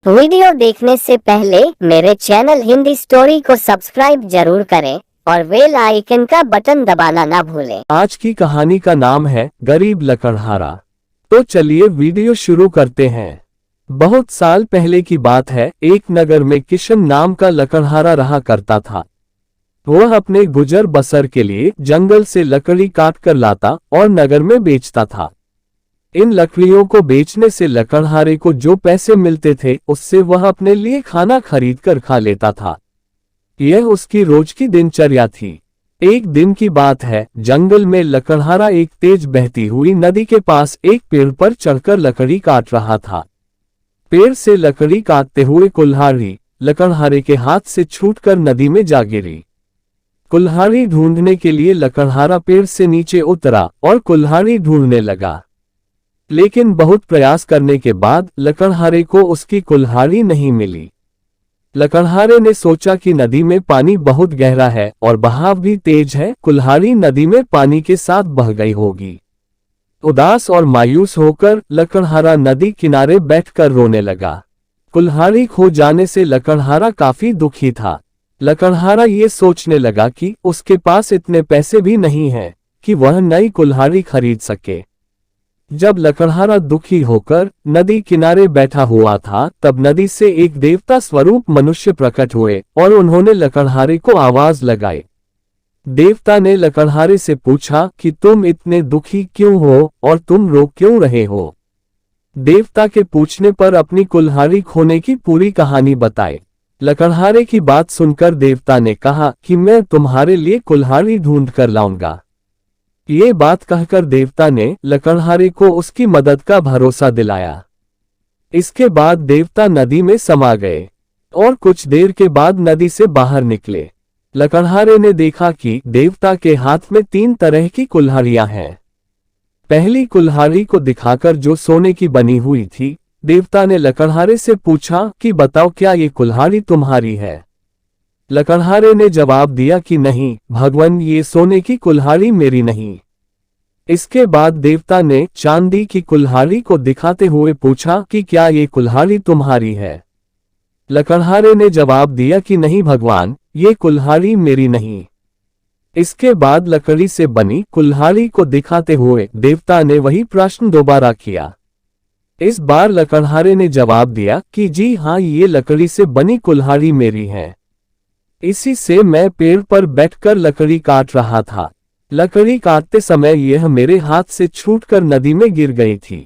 Video देखने से पहले मेरे चैनल हिंदी स्टोरी को सब्सक्राइब जरूर करें और बेल आइकन का बटन दबाना ना भूलें। आज की कहानी का नाम है गरीब लकड़हारा। तो चलिए वीडियो शुरू करते हैं। बहुत साल पहले की बात है। एक नगर में किशन नाम का लकड़हारा रहा करता था। वह अपने गुजर बसर के लिए जंगल से लकड़ी काट कर लाता और नगर में बेचता था। इन लकड़ियों को बेचने से लकड़हारे को जो पैसे मिलते थे उससे वह अपने लिए खाना खरीद कर खा लेता था। यह उसकी रोज की दिनचर्या थी। एक दिन की बात है, जंगल में लकड़हारा एक तेज बहती हुई नदी के पास एक पेड़ पर चढ़कर लकड़ी काट रहा था। पेड़ से लकड़ी काटते हुए कुल्हाड़ी लकड़हारे के हाथ से छूटकर नदी में जा गिरी। कुल्हाड़ी ढूंढने के लिए लकड़हारा पेड़ से नीचे उतरा और कुल्हाड़ी ढूंढने लगा, लेकिन बहुत प्रयास करने के बाद लकड़हारे को उसकी कुल्हाड़ी नहीं मिली। लकड़हारे ने सोचा कि नदी में पानी बहुत गहरा है और बहाव भी तेज है, कुल्हाड़ी नदी में पानी के साथ बह गई होगी। उदास और मायूस होकर लकड़हारा नदी किनारे बैठकर रोने लगा। कुल्हाड़ी खो जाने से लकड़हारा काफी दुखी था। लकड़हारा ये सोचने लगा कि उसके पास इतने पैसे भी नहीं हैं कि वह नई कुल्हाड़ी खरीद सके। जब लकड़हारा दुखी होकर नदी किनारे बैठा हुआ था, तब नदी से एक देवता स्वरूप मनुष्य प्रकट हुए और उन्होंने लकड़हारे को आवाज लगाई। देवता ने लकड़हारे से पूछा कि तुम इतने दुखी क्यों हो और तुम रो क्यों रहे हो। देवता के पूछने पर अपनी कुल्हाड़ी खोने की पूरी कहानी बताई। लकड़हारे की बात सुनकर देवता ने कहा कि मैं तुम्हारे लिए कुल्हाड़ी ढूंढ कर लाऊंगा। ये बात कहकर देवता ने लकड़हारे को उसकी मदद का भरोसा दिलाया। इसके बाद देवता नदी में समा गए और कुछ देर के बाद नदी से बाहर निकले। लकड़हारे ने देखा कि देवता के हाथ में 3 तरह की कुल्हाड़ियां हैं। पहली कुल्हाड़ी को दिखाकर जो सोने की बनी हुई थी, देवता ने लकड़हारे से पूछा कि बताओ क्या ये कुल्हाड़ी तुम्हारी है। लकड़हारे ने जवाब दिया कि नहीं भगवान, ये सोने की कुल्हाड़ी मेरी नहीं। इसके बाद देवता ने चांदी की कुल्हाड़ी को दिखाते हुए पूछा कि क्या ये कुल्हाड़ी तुम्हारी है। लकड़हारे ने जवाब दिया कि नहीं भगवान, ये कुल्हाड़ी मेरी नहीं। इसके बाद लकड़ी से बनी कुल्हाड़ी को दिखाते हुए देवता ने वही प्रश्न दोबारा किया। इस बार लकड़हारे ने जवाब दिया कि जी हाँ, ये लकड़ी से बनी कुल्हाड़ी मेरी है। इसी से मैं पेड़ पर बैठकर लकड़ी काट रहा था। लकड़ी काटते समय यह मेरे हाथ से छूटकर नदी में गिर गई थी।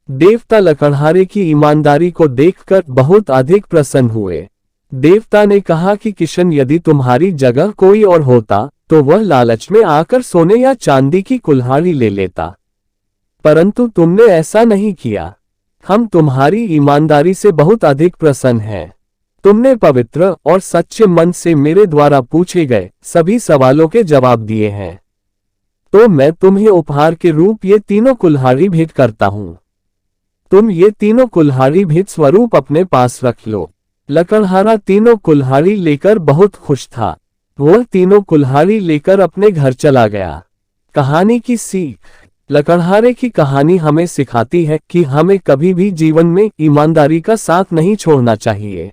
देवता लकड़हारे की ईमानदारी को देखकर बहुत अधिक प्रसन्न हुए। देवता ने कहा कि किशन, यदि तुम्हारी जगह कोई और होता तो वह लालच में आकर सोने या चांदी की कुल्हाड़ी ले लेता, परंतु तुमने ऐसा नहीं किया। हम तुम्हारी ईमानदारी से बहुत अधिक प्रसन्न हैं। तुमने पवित्र और सच्चे मन से मेरे द्वारा पूछे गए सभी सवालों के जवाब दिए हैं, तो मैं तुम्हें उपहार के रूप ये तीनों कुल्हाड़ी भेंट करता हूँ। तुम ये तीनों कुल्हाड़ी भेंट स्वरूप अपने पास रख लो। लकड़हारा तीनों कुल्हाड़ी लेकर बहुत खुश था। वह तीनों कुल्हाड़ी लेकर अपने घर चला गया। कहानी की सीख। लकड़हारे की कहानी हमें सिखाती है कि हमें कभी भी जीवन में ईमानदारी का साथ नहीं छोड़ना चाहिए।